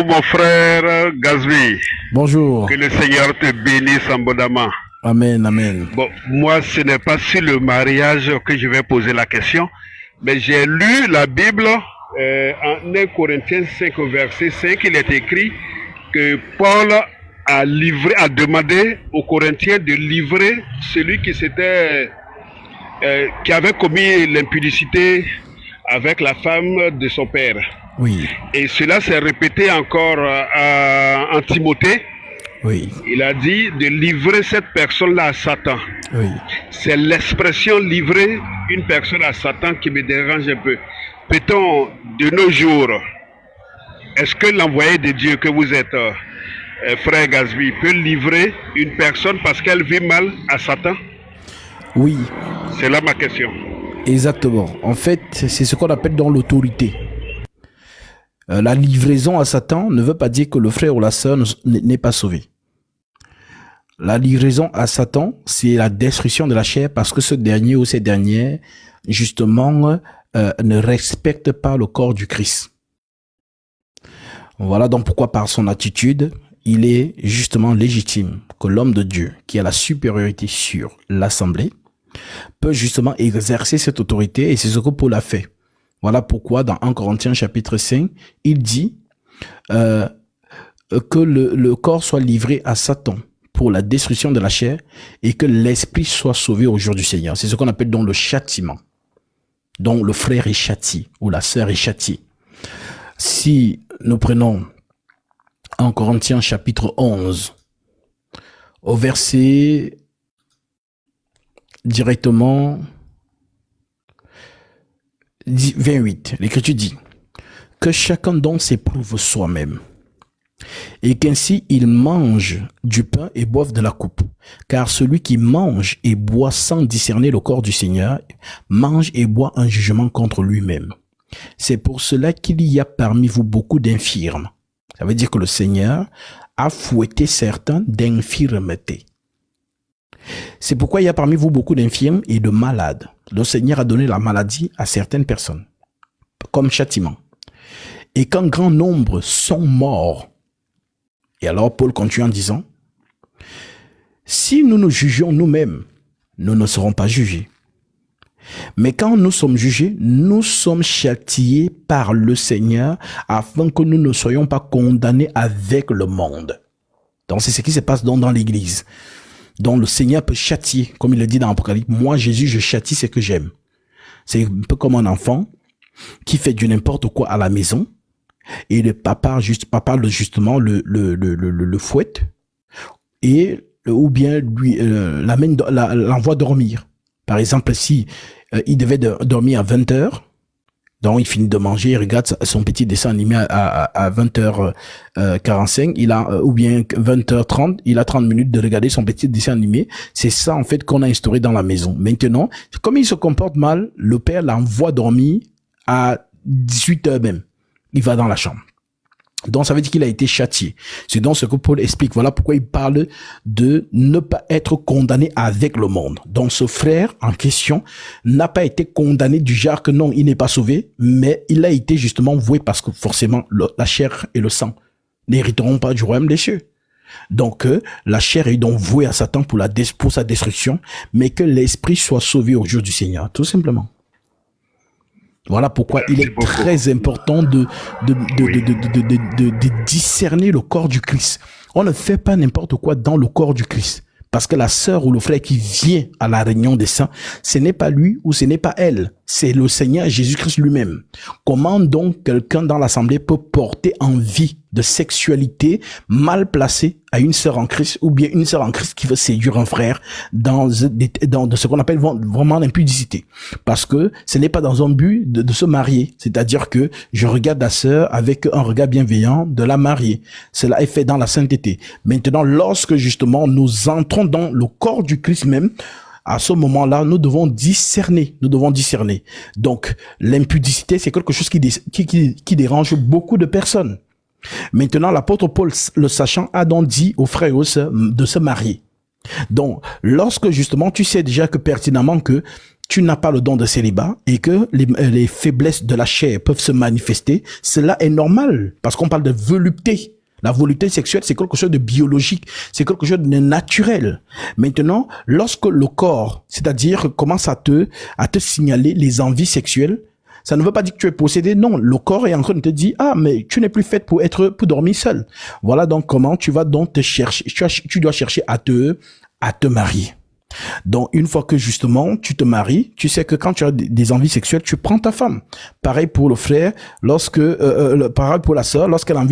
Bonjour mon frère Gazvi. Bonjour. Que le Seigneur te bénisse abondamment. Amen, amen. Bon, moi ce n'est pas sur le mariage que je vais poser la question, mais j'ai lu la Bible en 1 Corinthiens 5 verset 5, il est écrit que Paul a demandé aux Corinthiens de livrer celui qui avait commis l'impudicité avec la femme de son père. Oui. Et cela s'est répété encore en Timothée. Oui. Il a dit de livrer cette personne-là à Satan. Oui. C'est l'expression livrer une personne à Satan qui me dérange un peu. Peut-on, de nos jours, est-ce que l'envoyé de Dieu que vous êtes, frère Gazvi, peut livrer une personne parce qu'elle vit mal à Satan? Oui. C'est là ma question. Exactement. En fait, c'est ce qu'on appelle dans l'autorité. La livraison à Satan ne veut pas dire que le frère ou la sœur n'est pas sauvé. La livraison à Satan, c'est la destruction de la chair parce que ce dernier ou ces dernières, justement, ne respectent pas le corps du Christ. Voilà donc pourquoi par son attitude, il est justement légitime que l'homme de Dieu, qui a la supériorité sur l'assemblée, peut justement exercer cette autorité et c'est ce que Paul a fait. Voilà pourquoi dans 1 Corinthiens chapitre 5, il dit que le corps soit livré à Satan pour la destruction de la chair et que l'esprit soit sauvé au jour du Seigneur. C'est ce qu'on appelle donc le châtiment, dont le frère est châtié ou la sœur est châtiée. Si nous prenons 1 Corinthiens chapitre 11, au verset directement 28, l'Écriture dit que chacun donc s'éprouve soi-même et qu'ainsi il mange du pain et boive de la coupe. Car celui qui mange et boit sans discerner le corps du Seigneur mange et boit un jugement contre lui-même. C'est pour cela qu'il y a parmi vous beaucoup d'infirmes. Ça veut dire que le Seigneur a fouetté certains d'infirmité. C'est pourquoi il y a parmi vous beaucoup d'infirmes et de malades. Le Seigneur a donné la maladie à certaines personnes, comme châtiment. Et qu'un grand nombre sont morts. Et alors Paul continue en disant, si nous nous jugeons nous-mêmes, nous ne serons pas jugés. Mais quand nous sommes jugés, nous sommes châtiés par le Seigneur afin que nous ne soyons pas condamnés avec le monde. Donc c'est ce qui se passe dans l'église. Donc le Seigneur peut châtier, comme il le dit dans l'Apocalypse. Moi, Jésus, je châtie ce que j'aime. C'est un peu comme un enfant qui fait du n'importe quoi à la maison et le papa justement le fouette et ou bien lui l'envoie dormir. Par exemple, si il devait dormir à 20h, donc il finit de manger, il regarde son petit dessin animé à 20h45, il a ou bien 20h30, il a 30 minutes de regarder son petit dessin animé. C'est ça en fait qu'on a instauré dans la maison. Maintenant, comme il se comporte mal, le père l'envoie dormir à 18h même. Il va dans la chambre. Donc ça veut dire qu'il a été châtié. C'est donc ce que Paul explique. Voilà pourquoi il parle de ne pas être condamné avec le monde. Donc ce frère en question n'a pas été condamné du genre que non, il n'est pas sauvé, mais il a été justement voué parce que forcément la chair et le sang n'hériteront pas du royaume des cieux. Donc la chair est donc vouée à Satan pour sa destruction, mais que l'esprit soit sauvé au jour du Seigneur, tout simplement. Voilà pourquoi il est très important de discerner le corps du Christ. On ne fait pas n'importe quoi dans le corps du Christ. Parce que la sœur ou le frère qui vient à la réunion des saints, ce n'est pas lui ou ce n'est pas elle. C'est le Seigneur Jésus-Christ lui-même. Comment donc quelqu'un dans l'assemblée peut porter envie de sexualité mal placée à une sœur en Christ ou bien une sœur en Christ qui veut séduire un frère dans ce qu'on appelle vraiment l'impudicité? Parce que ce n'est pas dans un but de se marier. C'est-à-dire que je regarde la sœur avec un regard bienveillant de la marier. Cela est fait dans la sainteté. Maintenant, lorsque justement nous entrons dans le corps du Christ même, à ce moment-là, nous devons discerner. Donc, l'impudicité, c'est quelque chose qui dérange beaucoup de personnes. Maintenant, l'apôtre Paul, le sachant, a donc dit aux frères et aux sœurs de se marier. Donc, lorsque justement tu sais déjà que pertinemment que tu n'as pas le don de célibat et que les faiblesses de la chair peuvent se manifester, cela est normal parce qu'on parle de volupté. La volupté sexuelle, c'est quelque chose de biologique, c'est quelque chose de naturel. Maintenant, lorsque le corps, c'est-à-dire commence à te signaler les envies sexuelles, ça ne veut pas dire que tu es possédé. Non, le corps est en train de te dire, ah, mais tu n'es plus faite pour dormir seul. Voilà donc comment tu vas donc te chercher, tu dois chercher à te marier. Donc, une fois que justement tu te maries, tu sais que quand tu as des envies sexuelles, tu prends ta femme. Pareil pour le frère, pareil pour la sœur, lorsqu'elle a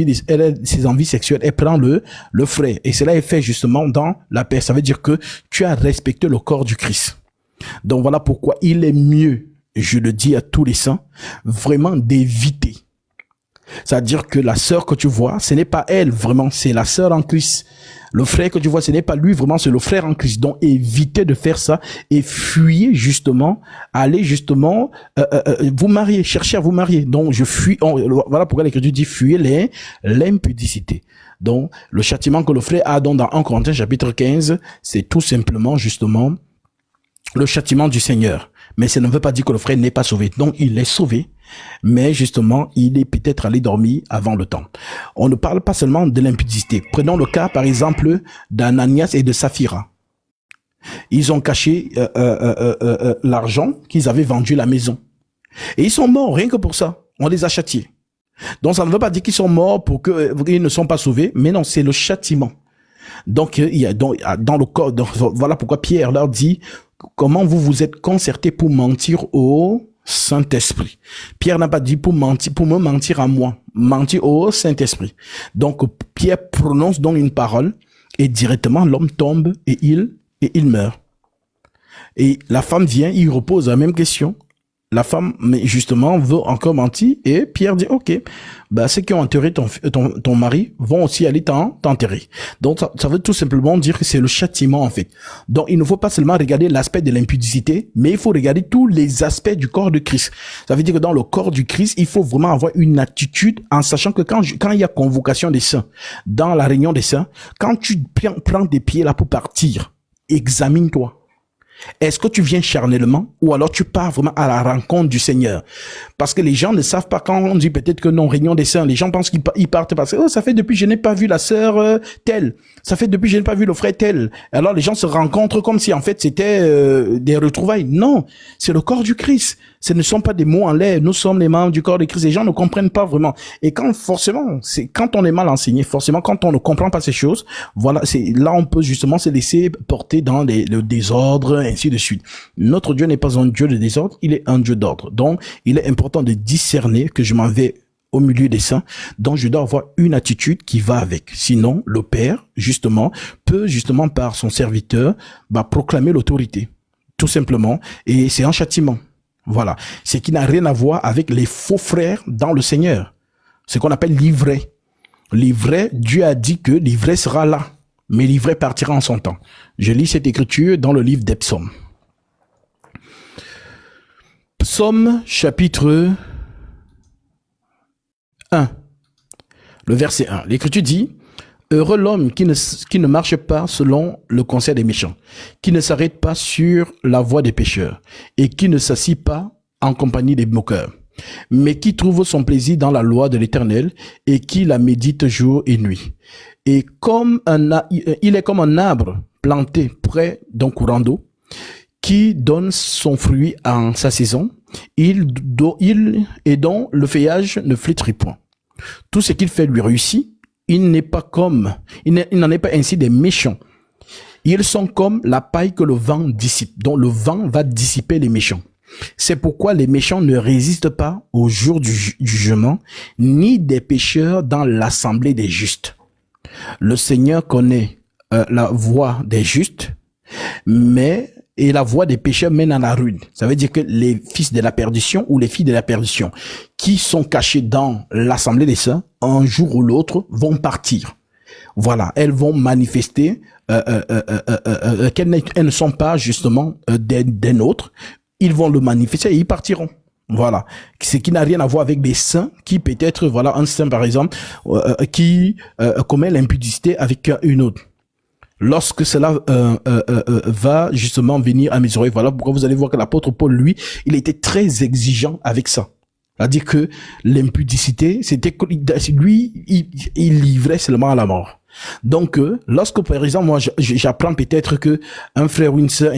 ses envies sexuelles, elle prend le frère. Et cela est fait justement dans la paix. Ça veut dire que tu as respecté le corps du Christ. Donc voilà pourquoi il est mieux, je le dis à tous les saints, vraiment d'éviter. C'est-à-dire que la sœur que tu vois, ce n'est pas elle vraiment, c'est la sœur en Christ. Le frère que tu vois, ce n'est pas lui vraiment, c'est le frère en Christ. Donc, évitez de faire ça et fuyez justement, allez justement vous marier, cherchez à vous marier. Donc, voilà pourquoi l'Écriture dit fuyez l'impudicité. Donc, le châtiment que le frère a dans 1 Corinthiens chapitre 15, c'est tout simplement justement le châtiment du Seigneur. Mais ça ne veut pas dire que le frère n'est pas sauvé. Donc, il est sauvé. Mais justement, il est peut-être allé dormir avant le temps. On ne parle pas seulement de l'impudicité. Prenons le cas, par exemple, d'Ananias et de Saphira. Ils ont caché l'argent qu'ils avaient vendu la maison. Et ils sont morts, rien que pour ça. On les a châtiés. Donc, ça ne veut pas dire qu'ils sont morts pour qu'ils ne sont pas sauvés. Mais non, c'est le châtiment. Donc, il y a dans le corps, voilà pourquoi Pierre leur dit, comment vous vous êtes concertés pour mentir au Saint-Esprit. Pierre n'a pas dit pour me mentir à moi, mentir au Saint-Esprit. Donc, Pierre prononce donc une parole et directement l'homme tombe et il meurt. Et la femme vient, il repose la même question. La femme, mais justement, veut encore mentir et Pierre dit, ok, ceux qui ont enterré ton mari vont aussi aller t'enterrer. Donc, ça veut tout simplement dire que c'est le châtiment, en fait. Donc, il ne faut pas seulement regarder l'aspect de l'impudicité, mais il faut regarder tous les aspects du corps de Christ. Ça veut dire que dans le corps du Christ, il faut vraiment avoir une attitude en sachant que quand il y a convocation des saints, dans la réunion des saints, quand tu prends des pieds là pour partir, examine-toi. Est-ce que tu viens charnellement ou alors tu pars vraiment à la rencontre du Seigneur? Parce que les gens ne savent pas quand on dit peut-être que non, réunion des saints, les gens pensent qu'ils partent parce que ça fait depuis je n'ai pas vu la sœur telle, ça fait depuis je n'ai pas vu le frère tel. Alors les gens se rencontrent comme si en fait c'était des retrouvailles. Non, c'est le corps du Christ. Ce ne sont pas des mots en l'air. Nous sommes les membres du corps de Christ. Les gens ne comprennent pas vraiment. Et quand on est mal enseigné, forcément quand on ne comprend pas ces choses, voilà, c'est là on peut justement se laisser porter dans le désordre, ainsi de suite. Notre Dieu n'est pas un Dieu de désordre, il est un Dieu d'ordre. Donc, il est important de discerner que je m'en vais au milieu des saints, donc je dois avoir une attitude qui va avec. Sinon, le Père, justement, peut justement par son serviteur, proclamer l'autorité. Tout simplement. Et c'est un châtiment. Voilà. Ce qui n'a rien à voir avec les faux frères dans le Seigneur. Ce qu'on appelle l'ivraie. L'ivraie, Dieu a dit que l'ivraie sera là. Mais l'ivraie partira en son temps. Je lis cette écriture dans le livre des psaumes. Psaume chapitre 1. Le verset 1. L'écriture dit, « Heureux l'homme qui ne marche pas selon le conseil des méchants, qui ne s'arrête pas sur la voie des pécheurs, et qui ne s'assit pas en compagnie des moqueurs, mais qui trouve son plaisir dans la loi de l'Éternel, et qui la médite jour et nuit. Et il est comme un arbre planté près d'un courant d'eau, qui donne son fruit en sa saison, et dont le feuillage ne flétrit point. Tout ce qu'il fait lui réussit. Il n'en est pas ainsi des méchants. Ils sont comme la paille que le vent dissipe. Donc le vent va dissiper les méchants. C'est pourquoi les méchants ne résistent pas au jour du jugement, ni des pécheurs dans l'assemblée des justes. Le Seigneur connaît la voie des justes, et la voie des pécheurs mène à la ruine. Ça veut dire que les fils de la perdition ou les filles de la perdition qui sont cachés dans l'assemblée des saints, un jour ou l'autre, vont partir. Voilà, elles vont manifester qu'elles ne sont pas justement des nôtres. Ils vont le manifester et ils partiront. Voilà, ce qui n'a rien à voir avec des saints qui peut-être, voilà, un saint par exemple, qui commet l'impudicité avec une autre. lorsque cela va justement venir à mes oreilles. Voilà pourquoi vous allez voir que l'apôtre Paul, lui, il était très exigeant avec ça. C'est-à-dire que l'impudicité, c'était lui, il livrait seulement à la mort. Donc, lorsque par exemple, moi, j'apprends peut-être que un frère ou une sœur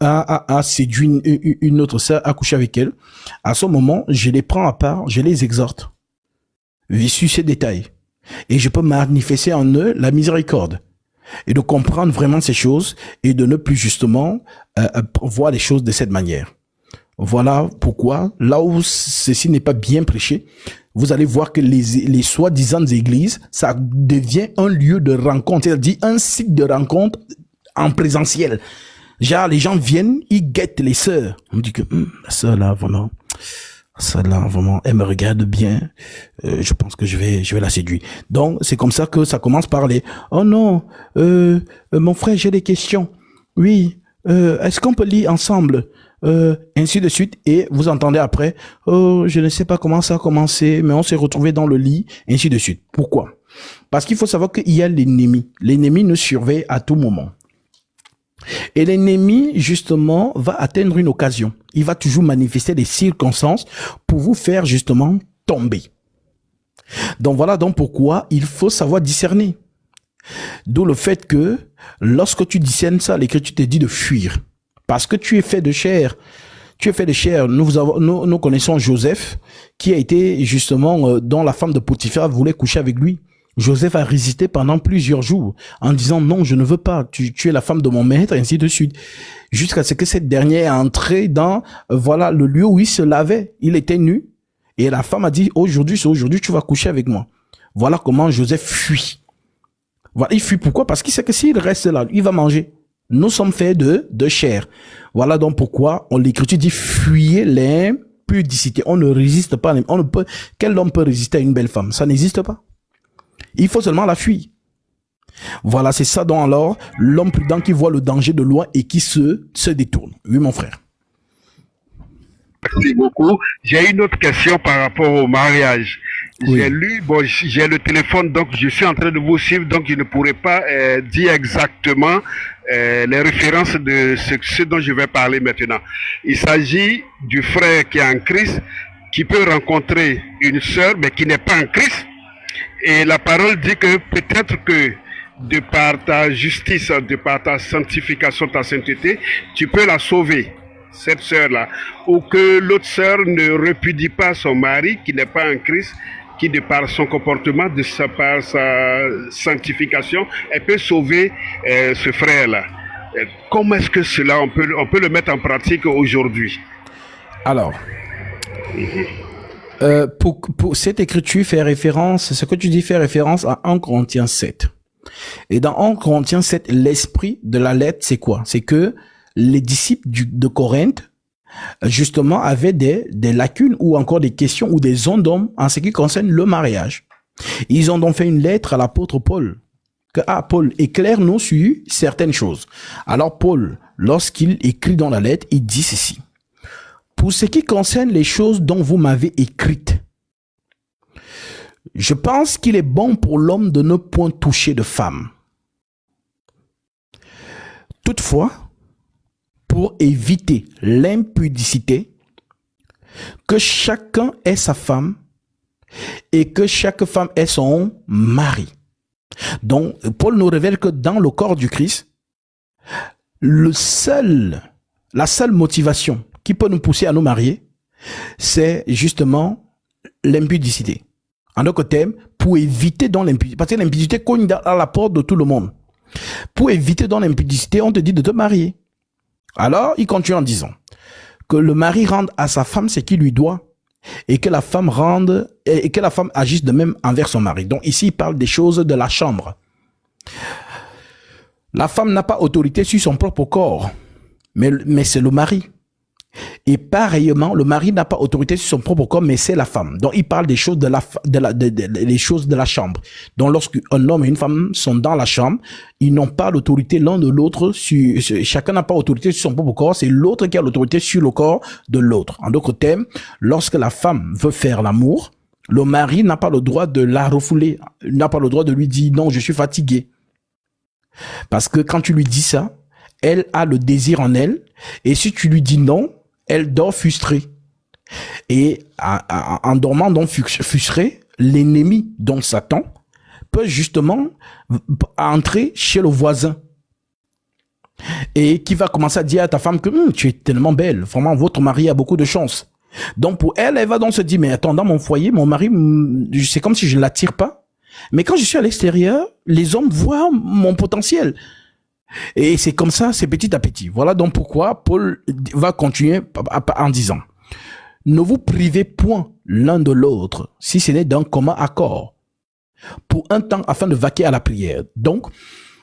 a séduit une autre sœur, a couché avec elle, à ce moment, je les prends à part, je les exhorte, sur ces détails, et je peux manifester en eux la miséricorde et de comprendre vraiment ces choses et de ne plus justement voir les choses de cette manière. Voilà pourquoi, là où ceci n'est pas bien prêché, vous allez voir que les soi-disant églises, ça devient un lieu de rencontre, c'est-à-dire un site de rencontre en présentiel. Genre, les gens viennent, ils guettent les sœurs. On me dit que la sœur là, vraiment, elle me regarde bien. Je pense que je vais la séduire. Donc, c'est comme ça que ça commence par les « Oh non, mon frère, j'ai des questions. Oui, est-ce qu'on peut lire ensemble ?» ainsi de suite, et vous entendez après, oh, je ne sais pas comment ça a commencé, mais on s'est retrouvé dans le lit, ainsi de suite. Pourquoi? Parce qu'il faut savoir qu'il y a l'ennemi. L'ennemi nous surveille à tout moment. Et l'ennemi, justement, va atteindre une occasion. Il va toujours manifester des circonstances pour vous faire, justement, tomber. Donc voilà donc pourquoi il faut savoir discerner. D'où le fait que, lorsque tu discernes ça, l'Écriture te dit de fuir. Parce que tu es fait de chair. Tu es fait de chair. Nous connaissons Joseph, qui a été justement, dont la femme de Potiphar voulait coucher avec lui. Joseph a résisté pendant plusieurs jours en disant non, je ne veux pas. Tu es la femme de mon maître, ainsi de suite. Jusqu'à ce que cette dernière est entrée dans, voilà, le lieu où il se lavait. Il était nu. Et la femme a dit, aujourd'hui, tu vas coucher avec moi. Voilà comment Joseph fuit. Voilà, il fuit. Pourquoi? Parce qu'il sait que s'il reste là, il va manger. Nous sommes faits de chair. Voilà donc pourquoi l'Écriture dit fuyez l'impudicité. On ne résiste pas. Quel homme peut résister à une belle femme? Ça n'existe pas. Il faut seulement la fuir. Voilà, c'est ça donc alors l'homme prudent qui voit le danger de loin et qui se détourne. Oui, mon frère. Merci beaucoup. J'ai une autre question par rapport au mariage. Oui. J'ai le téléphone, donc je suis en train de vous suivre, donc je ne pourrais pas dire exactement les références de ce dont je vais parler maintenant. Il s'agit du frère qui est en Christ, qui peut rencontrer une sœur, mais qui n'est pas en Christ. Et la parole dit que peut-être que de par ta justice, de par ta sanctification, ta sainteté, tu peux la sauver, cette sœur-là. Ou que l'autre sœur ne repudie pas son mari, qui n'est pas en Christ, qui de par son comportement, par sa sanctification, elle peut sauver ce frère-là. Comment est-ce que cela, on peut le mettre en pratique aujourd'hui? Alors, pour cette écriture fait référence, ce que tu dis fait référence à 1 Corinthiens 7. Et dans 1 Corinthiens 7, l'esprit de la lettre, c'est quoi? C'est que les disciples de Corinthe, justement, avaient des lacunes ou encore des questions ou des zones d'ombre en ce qui concerne le mariage. Ils ont donc fait une lettre à l'apôtre Paul. Paul, éclaire-nous sur certaines choses. Alors Paul, lorsqu'il écrit dans la lettre, il dit ceci. Pour ce qui concerne les choses dont vous m'avez écrites, je pense qu'il est bon pour l'homme de ne point toucher de femme. Toutefois, pour éviter l'impudicité, que chacun ait sa femme et que chaque femme ait son mari. Donc, Paul nous révèle que dans le corps du Christ, la seule motivation qui peut nous pousser à nous marier, c'est justement l'impudicité. En d'autres termes, pour éviter dans l'impudicité, parce que l'impudicité cogne à la porte de tout le monde. Pour éviter dans l'impudicité, on te dit de te marier. Alors, il continue en disant que le mari rende à sa femme ce qu'il lui doit et que la femme agisse de même envers son mari. Donc ici, il parle des choses de la chambre. La femme n'a pas autorité sur son propre corps, mais c'est le mari. Et pareillement, le mari n'a pas autorité sur son propre corps, mais c'est la femme. Donc, il parle des choses des choses de la chambre. Donc, lorsqu'un homme et une femme sont dans la chambre, ils n'ont pas l'autorité l'un de l'autre. Chacun n'a pas autorité sur son propre corps. C'est l'autre qui a l'autorité sur le corps de l'autre. En d'autres termes, lorsque la femme veut faire l'amour, le mari n'a pas le droit de la refouler, n'a pas le droit de lui dire non, je suis fatigué. Parce que quand tu lui dis ça, elle a le désir en elle. Et si tu lui dis non, elle dort frustrée. Et en dormant donc frustrée, l'ennemi, donc Satan, peut justement entrer chez le voisin. Et qui va commencer à dire à ta femme que tu es tellement belle. Vraiment, votre mari a beaucoup de chance. Donc pour elle, elle va donc se dire, mais attends, dans mon foyer, mon mari, c'est comme si je ne l'attire pas. Mais quand je suis à l'extérieur, les hommes voient mon potentiel. Et c'est comme ça, c'est petit à petit. Voilà donc pourquoi Paul va continuer en disant, ne vous privez point l'un de l'autre, si ce n'est d'un commun accord, pour un temps afin de vaquer à la prière. Donc,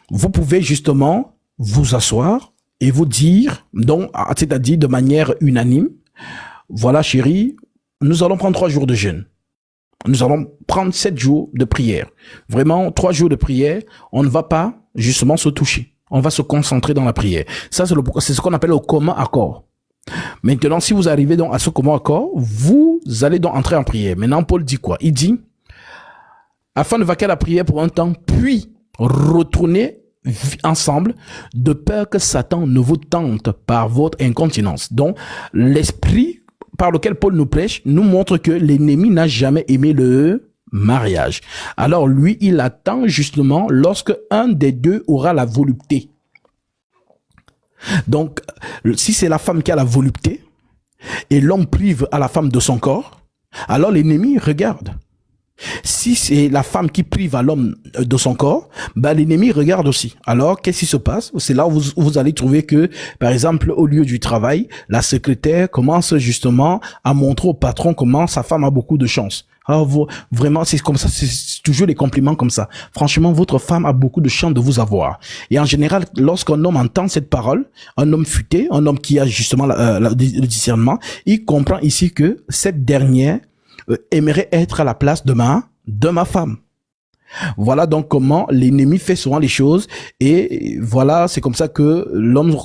vous pouvez justement vous asseoir et vous dire, donc, c'est-à-dire de manière unanime, voilà chérie, nous allons prendre 3 jours de jeûne. Nous allons prendre 7 jours de prière. Vraiment, 3 jours de prière, on ne va pas justement se toucher. On va se concentrer dans la prière. Ça, c'est ce qu'on appelle le commun accord. Maintenant, si vous arrivez donc à ce commun accord, vous allez donc entrer en prière. Maintenant, Paul dit quoi? Il dit, afin de vaquer à la prière pour un temps, puis retourner ensemble, de peur que Satan ne vous tente par votre incontinence. Donc, l'esprit par lequel Paul nous prêche nous montre que l'ennemi n'a jamais aimé le mariage. Alors lui, il attend justement lorsque un des deux aura la volupté. Donc, si c'est la femme qui a la volupté et l'homme prive à la femme de son corps, alors l'ennemi regarde. Si c'est la femme qui prive à l'homme de son corps, l'ennemi regarde aussi. Alors, qu'est-ce qui se passe? C'est là où vous allez trouver que, par exemple, au lieu du travail, la secrétaire commence justement à montrer au patron comment sa femme a beaucoup de chance. Alors, vraiment, c'est comme ça, c'est toujours des compliments comme ça. Franchement, votre femme a beaucoup de chance de vous avoir. Et en général, lorsqu'un homme entend cette parole, un homme futé, un homme qui a justement le discernement, il comprend ici que cette dernière aimerait être à la place de ma femme. Voilà donc comment l'ennemi fait souvent les choses, et voilà, c'est comme ça que l'homme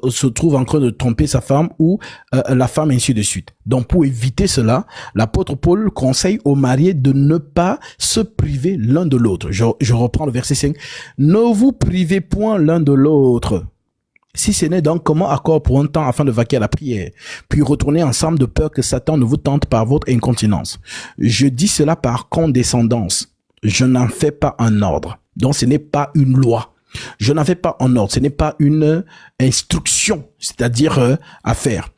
se trouve en train de tromper sa femme ou la femme, ainsi de suite. Donc pour éviter cela, l'apôtre Paul conseille aux mariés de ne pas se priver l'un de l'autre. Je reprends le verset 5. Ne vous privez point l'un de l'autre, si ce n'est donc comment accord pour un temps afin de vaquer à la prière, puis retourner ensemble de peur que Satan ne vous tente par votre incontinence. Je dis cela par condescendance. Je n'en fais pas un ordre. Donc ce n'est pas une loi. Je n'en fais pas un ordre. Ce n'est pas une instruction, c'est-à-dire à faire.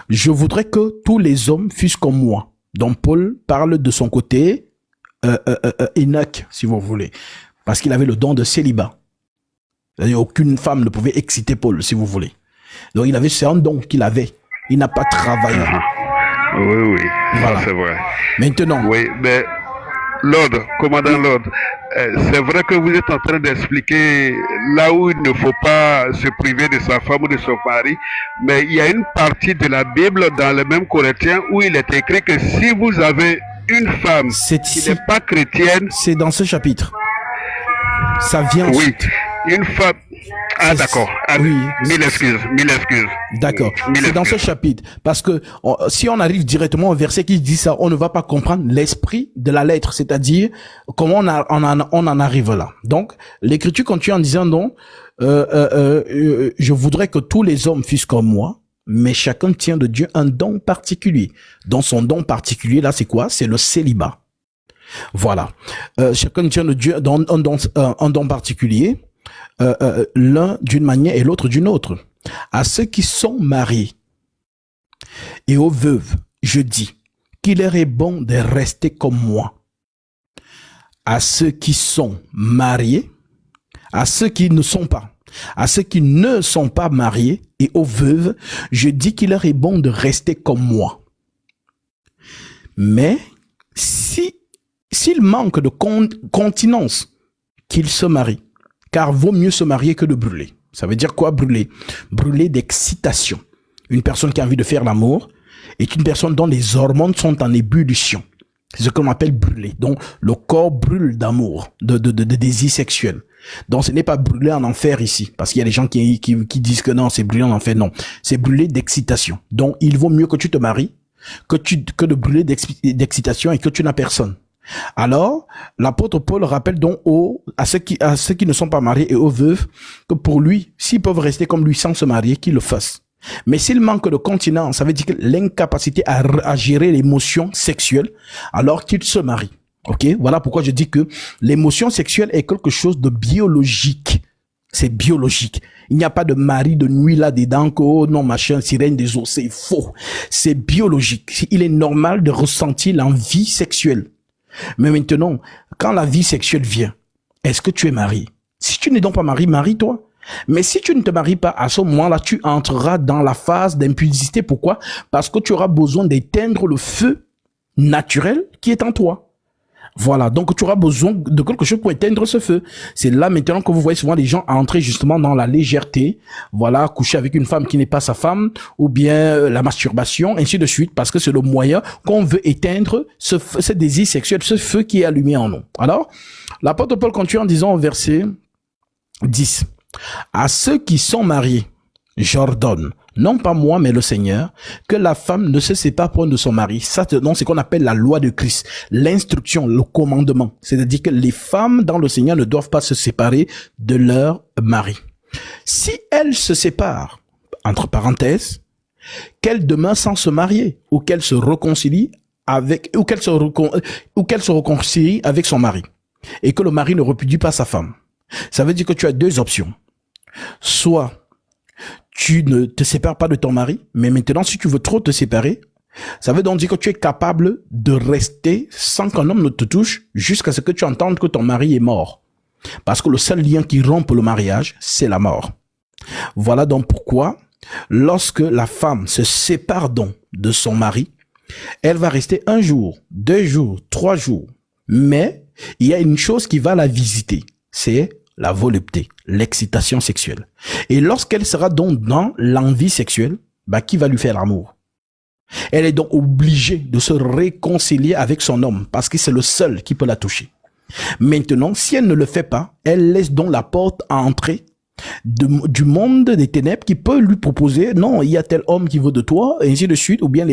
Je voudrais que tous les hommes fussent comme moi. Donc Paul parle de son côté Enoch, si vous voulez, parce qu'il avait le don de célibat. C'est-à-dire aucune femme ne pouvait exciter Paul, si vous voulez. Donc c'est un don qu'il avait. Il n'a pas travaillé. Oui, Voilà. C'est vrai. Maintenant. Oui, mais Lord, commandant Lord, c'est vrai que vous êtes en train d'expliquer là où il ne faut pas se priver de sa femme ou de son mari, mais il y a une partie de la Bible dans le même Corinthiens où il est écrit que si vous avez une femme qui n'est pas chrétienne... C'est dans ce chapitre. Ça vient ensuite. Oui, une femme... Ah d'accord, oui. Mille excuses. D'accord, c'est dans ce chapitre. Parce que si on arrive directement au verset qui dit ça, on ne va pas comprendre l'esprit de la lettre, c'est-à-dire comment on en arrive là. Donc, l'écriture continue en disant donc, je voudrais que tous les hommes fussent comme moi, mais chacun tient de Dieu un don particulier. Donc son don particulier là, c'est quoi? C'est le célibat. Voilà. Chacun tient de Dieu un don particulier. L'un d'une manière et l'autre d'une autre. À ceux qui sont mariés et aux veuves, je dis qu'il leur est bon de rester comme moi. À ceux qui sont mariés, à ceux qui ne sont pas, à ceux qui ne sont pas mariés et aux veuves, je dis qu'il leur est bon de rester comme moi. Mais s'il manque de continence, qu'ils se marient. Car vaut mieux se marier que de brûler. Ça veut dire quoi, brûler? Brûler d'excitation. Une personne qui a envie de faire l'amour est une personne dont les hormones sont en ébullition. C'est ce qu'on appelle brûler. Donc, le corps brûle d'amour, de désir sexuel. Donc, ce n'est pas brûler en enfer ici. Parce qu'il y a des gens qui disent que non, c'est brûler en enfer. Non, c'est brûler d'excitation. Donc, il vaut mieux que tu te maries que de brûler d'excitation et que tu n'as personne. Alors, l'apôtre Paul rappelle donc à ceux qui ne sont pas mariés et aux veuves que pour lui, s'ils peuvent rester comme lui sans se marier, qu'ils le fassent. Mais s'il manque de continence, ça veut dire que l'incapacité à gérer l'émotion sexuelle, alors qu'il se marie. Ok, voilà pourquoi je dis que l'émotion sexuelle est quelque chose de biologique. C'est biologique. Il n'y a pas de mari de nuit là-dedans que, oh non, machin, sirène des eaux, c'est faux. C'est biologique. Il est normal de ressentir l'envie sexuelle. Mais maintenant, quand la vie sexuelle vient, est-ce que tu es marié? Si tu n'es donc pas marié, marie-toi. Mais si tu ne te maries pas, à ce moment-là, tu entreras dans la phase d'impudicité. Pourquoi? Parce que tu auras besoin d'éteindre le feu naturel qui est en toi. Voilà, donc tu auras besoin de quelque chose pour éteindre ce feu. C'est là maintenant que vous voyez souvent les gens entrer justement dans la légèreté, voilà, coucher avec une femme qui n'est pas sa femme, ou bien la masturbation, ainsi de suite, parce que c'est le moyen qu'on veut éteindre ce désir sexuel, ce feu qui est allumé en nous. Alors, l'apôtre Paul continue en disant au verset 10, « À ceux qui sont mariés, j'ordonne, non pas moi, mais le Seigneur, que la femme ne se sépare point de son mari. » Ça, c'est ce qu'on appelle la loi de Christ, l'instruction, le commandement. C'est-à-dire que les femmes dans le Seigneur ne doivent pas se séparer de leur mari. Si elles se séparent, entre parenthèses, qu'elles demeurent sans se marier, ou qu'elles se réconcilient avec, ou qu'elles se réconcilient avec son mari, et que le mari ne repudie pas sa femme. Ça veut dire que tu as deux options. Soit tu ne te sépares pas de ton mari, mais maintenant, si tu veux trop te séparer, ça veut donc dire que tu es capable de rester sans qu'un homme ne te touche jusqu'à ce que tu entendes que ton mari est mort. Parce que le seul lien qui rompt le mariage, c'est la mort. Voilà donc pourquoi, lorsque la femme se sépare donc de son mari, elle va rester 1 jour, 2 jours, 3 jours. Mais il y a une chose qui va la visiter, c'est la volupté, l'excitation sexuelle. Et lorsqu'elle sera donc dans l'envie sexuelle, qui va lui faire l'amour? Elle est donc obligée de se réconcilier avec son homme parce que c'est le seul qui peut la toucher. Maintenant, si elle ne le fait pas, elle laisse donc la porte à entrer du monde des ténèbres qui peut lui proposer, non, il y a tel homme qui veut de toi, et ainsi de suite, ou bien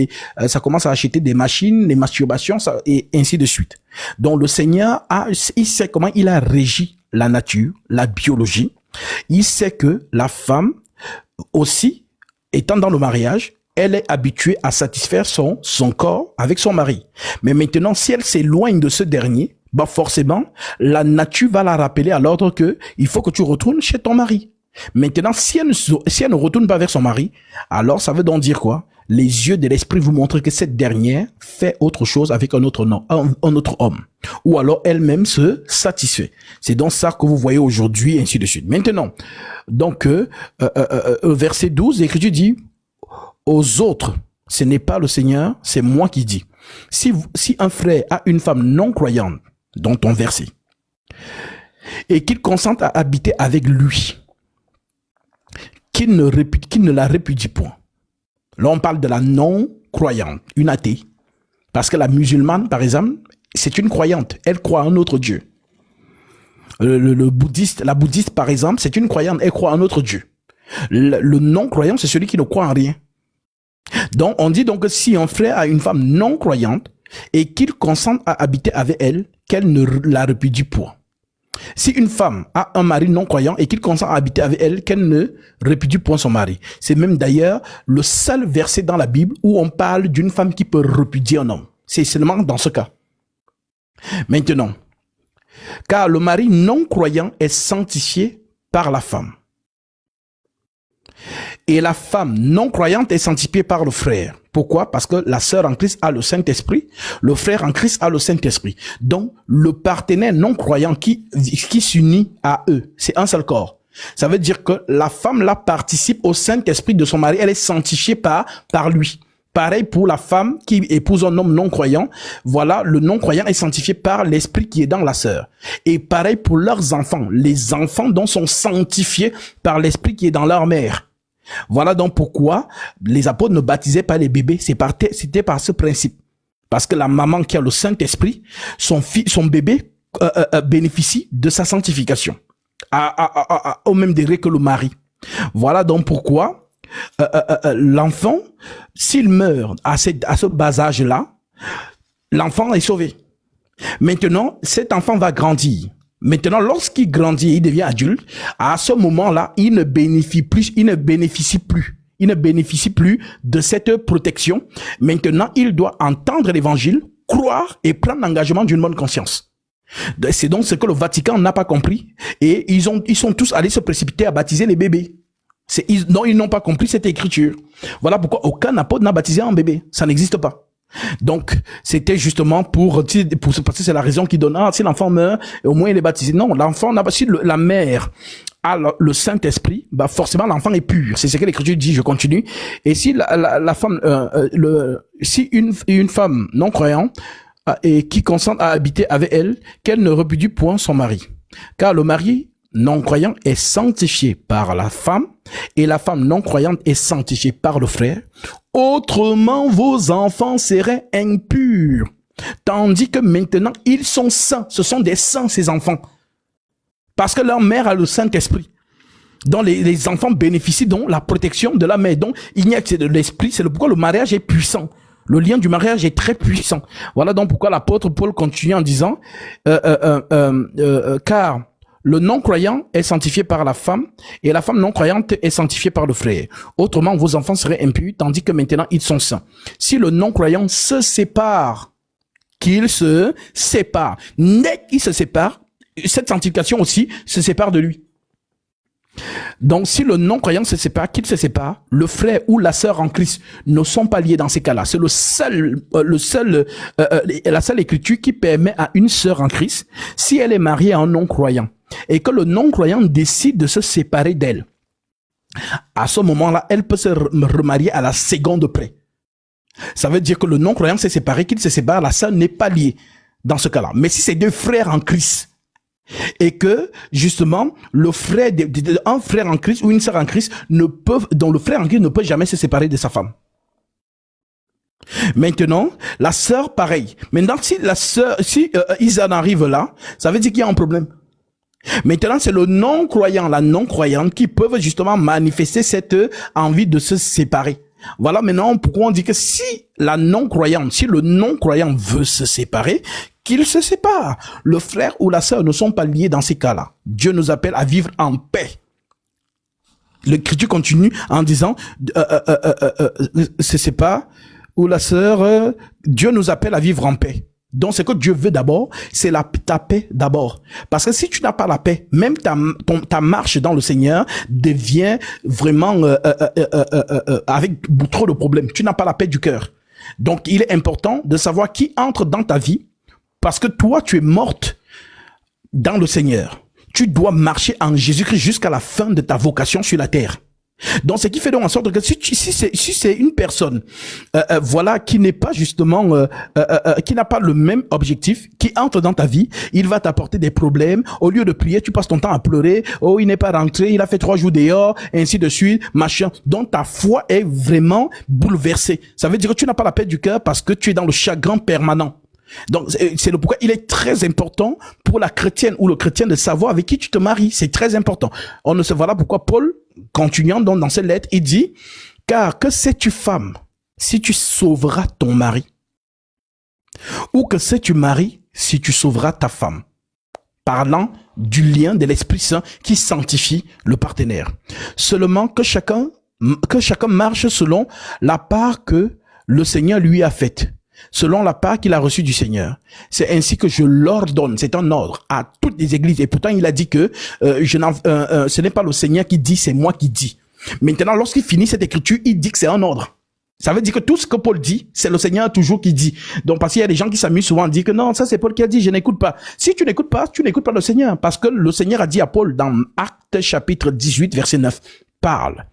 ça commence à acheter des machines, les masturbations, et ainsi de suite. Donc le Seigneur il sait comment il a régi la nature, la biologie. Il sait que la femme aussi, étant dans le mariage, elle est habituée à satisfaire son corps avec son mari. Mais maintenant, si elle s'éloigne de ce dernier, forcément, la nature va la rappeler à l'ordre que il faut que tu retournes chez ton mari. Maintenant, si elle ne retourne pas vers son mari, alors ça veut donc dire quoi? Les yeux de l'esprit vous montrent que cette dernière fait autre chose avec un autre homme. Ou alors elle-même se satisfait. C'est donc ça que vous voyez aujourd'hui, ainsi de suite. Maintenant, donc, verset 12, l'Écriture dit, aux autres, ce n'est pas le Seigneur, c'est moi qui dis. Si un frère a une femme non croyante, dans ton verset, et qu'il consente à habiter avec lui, qu'il ne la répudie point. Là, on parle de la non-croyante, une athée. Parce que la musulmane, par exemple, c'est une croyante. Elle croit en un autre Dieu. La bouddhiste, par exemple, c'est une croyante. Elle croit en un autre Dieu. Le non-croyant, c'est celui qui ne croit en rien. Donc, on dit donc que si un frère a une femme non-croyante et qu'il consente à habiter avec elle, qu'elle ne la répudie point. Si une femme a un mari non-croyant et qu'il consent à habiter avec elle, qu'elle ne répudie point son mari. C'est même d'ailleurs le seul verset dans la Bible où on parle d'une femme qui peut répudier un homme. C'est seulement dans ce cas. Maintenant, car le mari non-croyant est sanctifié par la femme. Et la femme non-croyante est sanctifiée par le frère. Pourquoi? Parce que la sœur en Christ a le Saint-Esprit, le frère en Christ a le Saint-Esprit. Donc, le partenaire non-croyant qui s'unit à eux, c'est un seul corps. Ça veut dire que la femme là participe au Saint-Esprit de son mari, elle est sanctifiée par lui. Pareil pour la femme qui épouse un homme non-croyant. Voilà, le non-croyant est sanctifié par l'esprit qui est dans la sœur. Et pareil pour leurs enfants. Les enfants donc sont sanctifiés par l'esprit qui est dans leur mère. Voilà donc pourquoi les apôtres ne baptisaient pas les bébés. C'était par ce principe. Parce que la maman qui a le Saint-Esprit, son bébé bénéficie de sa sanctification. Au même degré que le mari. Voilà donc pourquoi l'enfant, s'il meurt à ce bas âge-là, l'enfant est sauvé. Maintenant, cet enfant va grandir. Maintenant, lorsqu'il grandit, il devient adulte, à ce moment-là, il ne bénéficie plus de cette protection. Maintenant, il doit entendre l'évangile, croire et prendre l'engagement d'une bonne conscience. C'est donc ce que le Vatican n'a pas compris. Et ils sont tous allés se précipiter à baptiser les bébés. Ils n'ont pas compris cette écriture. Voilà pourquoi aucun apôtre n'a baptisé un bébé. Ça n'existe pas. Donc, c'était justement parce que c'est la raison qui donne, si l'enfant meurt, au moins il est baptisé. Non, l'enfant n'a pas, si la mère a le Saint-Esprit, bah, forcément l'enfant est pur. C'est ce que l'Écriture dit, je continue. Et si la femme, si une femme non croyante, et qui consent à habiter avec elle, qu'elle ne repudie point son mari. Car le mari non-croyant est sanctifié par la femme et la femme non-croyante est sanctifiée par le frère. Autrement, vos enfants seraient impurs. Tandis que maintenant, ils sont saints. Ce sont des saints, ces enfants. Parce que leur mère a le Saint-Esprit. Donc, les enfants bénéficient donc la protection de la mère. Donc, il n'y a que de l'esprit. C'est pourquoi le mariage est puissant. Le lien du mariage est très puissant. Voilà donc pourquoi l'apôtre Paul continue en disant, car le non-croyant est sanctifié par la femme et la femme non-croyante est sanctifiée par le frère. Autrement, vos enfants seraient impurs, tandis que maintenant, ils sont saints. Si le non-croyant se sépare, qu'il se sépare, dès qu'il se sépare, cette sanctification aussi se sépare de lui. Donc, si le non-croyant se sépare, qu'il se sépare, le frère ou la sœur en Christ ne sont pas liés dans ces cas-là. C'est la seule écriture qui permet à une sœur en Christ, si elle est mariée à un non-croyant, et que le non-croyant décide de se séparer d'elle, à ce moment-là, elle peut se remarier à la seconde près. Ça veut dire que le non-croyant s'est séparé, qu'il se sépare, la sœur n'est pas liée dans ce cas-là. Mais si c'est deux frères en Christ, et que justement le frère un frère en Christ ou une sœur en Christ dont le frère en Christ ne peut jamais se séparer de sa femme. Maintenant, la sœur pareil. Maintenant, si ils en arrivent là, ça veut dire qu'il y a un problème. Maintenant, c'est le non-croyant, la non-croyante qui peuvent justement manifester cette envie de se séparer. Voilà maintenant pourquoi on dit que si le non-croyant veut se séparer, qu'il se sépare. Le frère ou la sœur ne sont pas liés dans ces cas-là. Dieu nous appelle à vivre en paix. L'Écriture continue en disant, se sépare, ou la sœur, Dieu nous appelle à vivre en paix. Donc, ce que Dieu veut d'abord, c'est ta paix d'abord. Parce que si tu n'as pas la paix, même ta marche dans le Seigneur devient vraiment avec trop de problèmes. Tu n'as pas la paix du cœur. Donc, il est important de savoir qui entre dans ta vie. Parce que toi, tu es morte dans le Seigneur. Tu dois marcher en Jésus-Christ jusqu'à la fin de ta vocation sur la terre. Donc, ce qui fait donc en sorte que si c'est une personne, voilà, qui n'est pas justement, qui n'a pas le même objectif, qui entre dans ta vie, il va t'apporter des problèmes. Au lieu de prier, tu passes ton temps à pleurer. Oh, il n'est pas rentré, il a fait 3 jours dehors, et ainsi de suite, machin. Donc, ta foi est vraiment bouleversée. Ça veut dire que tu n'as pas la paix du cœur parce que tu es dans le chagrin permanent. Donc, c'est le pourquoi il est très important pour la chrétienne ou le chrétien de savoir avec qui tu te maries. C'est très important. Voilà pourquoi Paul, continuant donc dans cette lettre, il dit, car que sais-tu femme, si tu sauveras ton mari? Ou que sais-tu mari, si tu sauveras ta femme? Parlant du lien de l'Esprit Saint qui sanctifie le partenaire. Seulement que chacun marche selon la part que le Seigneur lui a faite, selon la part qu'il a reçue du Seigneur. C'est ainsi que je l'ordonne, c'est un ordre à toutes les églises. Et pourtant, il a dit que ce n'est pas le Seigneur qui dit, c'est moi qui dis. Maintenant, lorsqu'il finit cette écriture, il dit que c'est un ordre. Ça veut dire que tout ce que Paul dit, c'est le Seigneur toujours qui dit. Donc, parce qu'il y a des gens qui s'amusent souvent à dire que non, ça c'est Paul qui a dit, je n'écoute pas. Si tu n'écoutes pas le Seigneur. Parce que le Seigneur a dit à Paul dans Actes chapitre 18, verset 9, parle,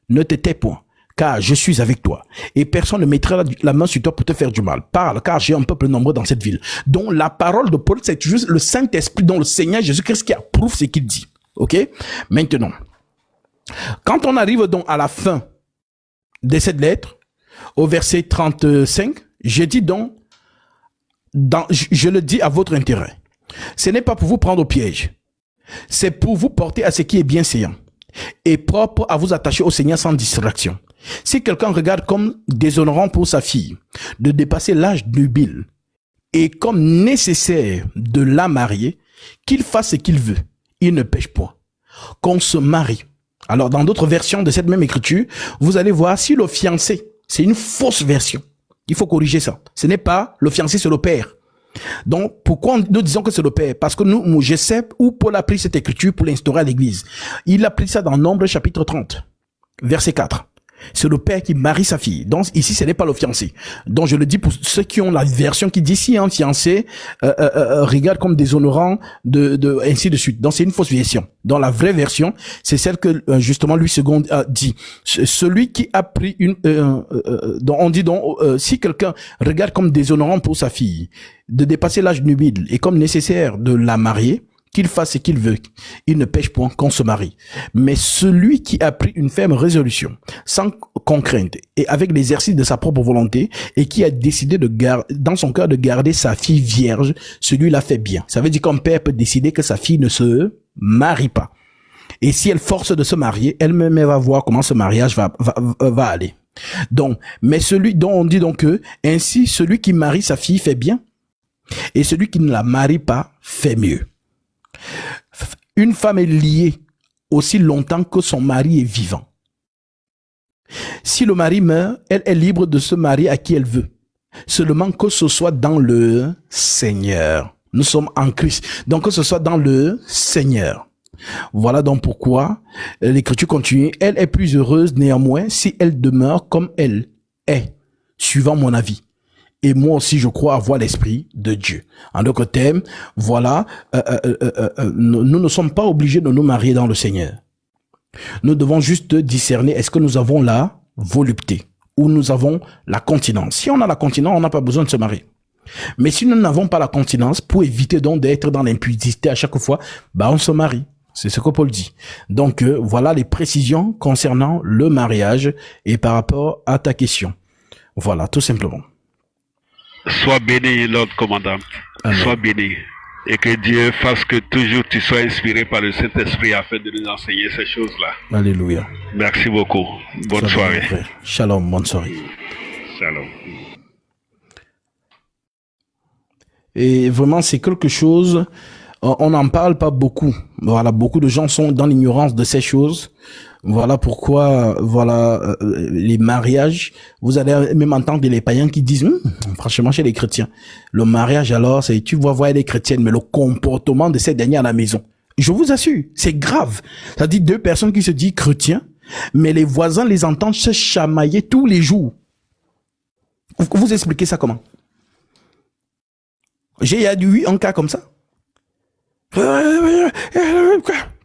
ne te tais point, car je suis avec toi, et personne ne mettra la main sur toi pour te faire du mal. Parle, car j'ai un peuple nombreux dans cette ville. Donc, la parole de Paul, c'est juste le Saint-Esprit, dont le Seigneur Jésus-Christ qui approuve ce qu'il dit. Ok? Maintenant, quand on arrive donc à la fin de cette lettre, au verset 35, je dis donc, je le dis à votre intérêt. Ce n'est pas pour vous prendre au piège. C'est pour vous porter à ce qui est bienséant et propre à vous attacher au Seigneur sans distraction. Si quelqu'un regarde comme déshonorant pour sa fille de dépasser l'âge nubile, et comme nécessaire de la marier, qu'il fasse ce qu'il veut. Il ne pêche point. Qu'on se marie. Alors, dans d'autres versions de cette même écriture, vous allez voir si le fiancé, c'est une fausse version. Il faut corriger ça. Ce n'est pas le fiancé, c'est le père. Donc, pourquoi nous disons que c'est le père? Parce que nous, je sais où Paul a pris cette écriture pour l'instaurer à l'église. Il a pris ça dans Nombre chapitre 30, verset 4. C'est le père qui marie sa fille. Donc, ici, ce n'est pas le fiancé. Donc, je le dis pour ceux qui ont la version qui dit si un fiancé regarde comme déshonorant, ainsi de suite. Donc, c'est une fausse version. Dans la vraie version, c'est celle que, justement, Louis II dit. Celui qui a pris donc on dit donc, si quelqu'un regarde comme déshonorant pour sa fille, de dépasser l'âge nubile et comme nécessaire de la marier, qu'il fasse ce qu'il veut, il ne pêche point qu'on se marie. Mais celui qui a pris une ferme résolution, sans contrainte et avec l'exercice de sa propre volonté, et qui a décidé dans son cœur de garder sa fille vierge, celui-là fait bien. Ça veut dire qu'un père peut décider que sa fille ne se marie pas. Et si elle force de se marier, elle-même va voir comment ce mariage va aller. Donc, mais celui dont on dit donc que, ainsi, celui qui marie sa fille fait bien, et celui qui ne la marie pas fait mieux. Une femme est liée aussi longtemps que son mari est vivant. Si le mari meurt, elle est libre de se marier à qui elle veut, seulement que ce soit dans le Seigneur. Nous sommes en Christ, donc que ce soit dans le Seigneur. Voilà donc pourquoi l'Écriture continue. Elle est plus heureuse néanmoins si elle demeure comme elle est, suivant mon avis. Et moi aussi, je crois avoir l'Esprit de Dieu. En d'autres termes, voilà, nous ne sommes pas obligés de nous marier dans le Seigneur. Nous devons juste discerner, est-ce que nous avons la volupté ou nous avons la continence. Si on a la continence, on n'a pas besoin de se marier. Mais si nous n'avons pas la continence, pour éviter donc d'être dans l'impudicité à chaque fois, on se marie. C'est ce que Paul dit. Donc, voilà les précisions concernant le mariage et par rapport à ta question. Voilà, tout simplement. Sois béni, Lord commandant. Amen. Sois béni. Et que Dieu fasse que toujours tu sois inspiré par le Saint-Esprit afin de nous enseigner ces choses-là. Alléluia. Merci beaucoup. Bonne soirée. Shalom, bonne soirée. Shalom. Et vraiment, c'est quelque chose, on n'en parle pas beaucoup. Voilà, beaucoup de gens sont dans l'ignorance de ces choses. Voilà pourquoi, voilà, les mariages, vous allez même entendre les païens qui disent, franchement, chez les chrétiens, le mariage alors, c'est, tu vas voir les chrétiennes, mais le comportement de ces derniers à la maison, je vous assure, c'est grave. Ça dit deux personnes qui se disent chrétiens, mais les voisins les entendent se chamailler tous les jours. Vous expliquez ça comment? J'ai eu un cas comme ça.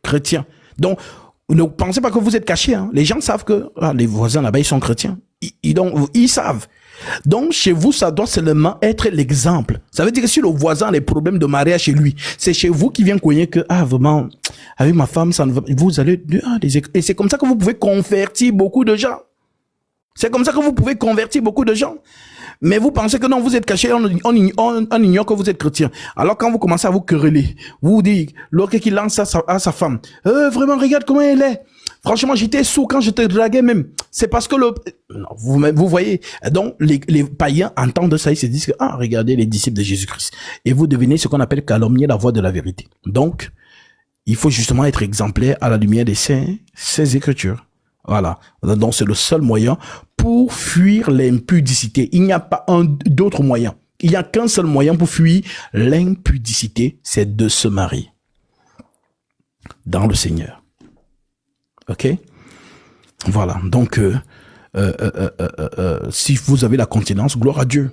Chrétien. Donc, ne pensez pas que vous êtes caché. Hein. Les gens savent que les voisins là-bas, ils sont chrétiens. Ils savent. Donc, chez vous, ça doit seulement être l'exemple. Ça veut dire que si le voisin a des problèmes de mariage chez lui, c'est chez vous qui vient cogner que, vraiment, avec ma femme, ça ne va pas. Vous allez, et c'est comme ça que vous pouvez convertir beaucoup de gens. C'est comme ça que vous pouvez convertir beaucoup de gens. Mais vous pensez que non, vous êtes caché, on ignore que vous êtes chrétien. Alors quand vous commencez à vous quereller, vous dites, l'autre qui lance à sa femme, vraiment, regarde comment elle est. Franchement, j'étais sourd quand je te draguais même. C'est parce que vous voyez. Donc, les païens entendent ça, ils se disent que, regardez les disciples de Jésus-Christ. Et vous devenez ce qu'on appelle calomnier la voix de la vérité. Donc, il faut justement être exemplaire à la lumière des ces écritures. Voilà. Donc, c'est le seul moyen pour fuir l'impudicité. Il n'y a pas d'autre moyen. Il n'y a qu'un seul moyen pour fuir l'impudicité, c'est de se marier dans le Seigneur. Ok? Voilà. Donc, si vous avez la continence, gloire à Dieu.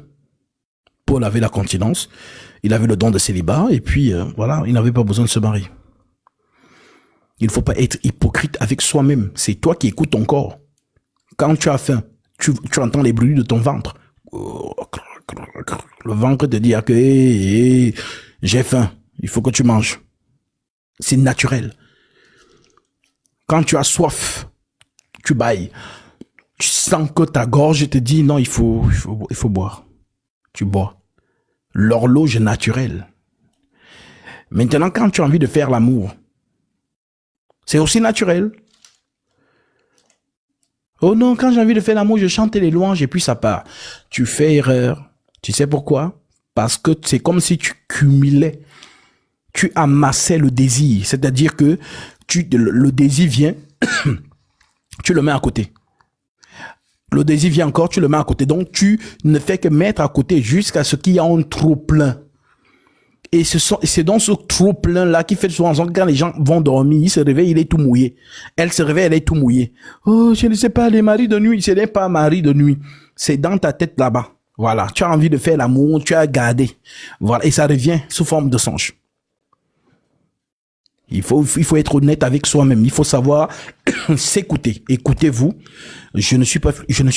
Paul avait la continence. Il avait le don de célibat. Et puis, voilà, il n'avait pas besoin de se marier. Il ne faut pas être hypocrite avec soi-même. C'est toi qui écoutes ton corps. Quand tu as faim, tu entends les bruits de ton ventre. Le ventre te dit que j'ai faim, il faut que tu manges. C'est naturel. Quand tu as soif, tu bailles. Tu sens que ta gorge te dit non, il faut boire. Tu bois. L'horloge naturelle. Maintenant, quand tu as envie de faire l'amour, c'est aussi naturel. Oh non, quand j'ai envie de faire l'amour, je chante les louanges et puis ça part. Tu fais erreur. Tu sais pourquoi? Parce que c'est comme si tu cumulais, tu amassais le désir. C'est-à-dire que le désir vient, tu le mets à côté. Le désir vient encore, tu le mets à côté. Donc, tu ne fais que mettre à côté jusqu'à ce qu'il y a un trop plein. Et c'est dans ce trop plein là qui fait souvent quand les gens vont dormir, ils se réveillent, il est tout mouillé. Elle se réveille, elle est tout mouillée. Oh, je ne sais pas, les maris de nuit, ce n'est pas mari de nuit. C'est dans ta tête là-bas. Voilà. Tu as envie de faire l'amour, tu as gardé. Voilà. Et ça revient sous forme de songe. Il faut être honnête avec soi-même. Il faut savoir s'écouter. Écoutez-vous. Je ne suis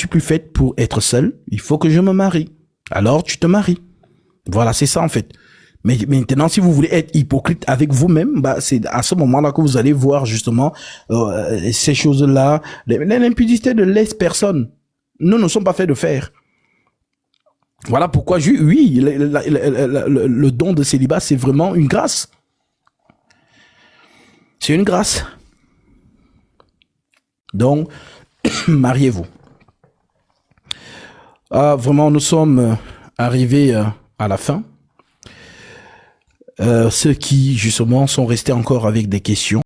plus faite pour être seule. Il faut que je me marie. Alors, tu te maries. Voilà, c'est ça en fait. Mais maintenant, si vous voulez être hypocrite avec vous-même, bah, c'est à ce moment-là que vous allez voir justement ces choses-là. L'impudicité ne laisse personne. Nous ne sommes pas faits de faire. Voilà pourquoi, oui, le don de célibat, c'est vraiment une grâce. C'est une grâce. Donc, mariez-vous. Vraiment, nous sommes arrivés à la fin. Ceux qui, justement, sont restés encore avec des questions,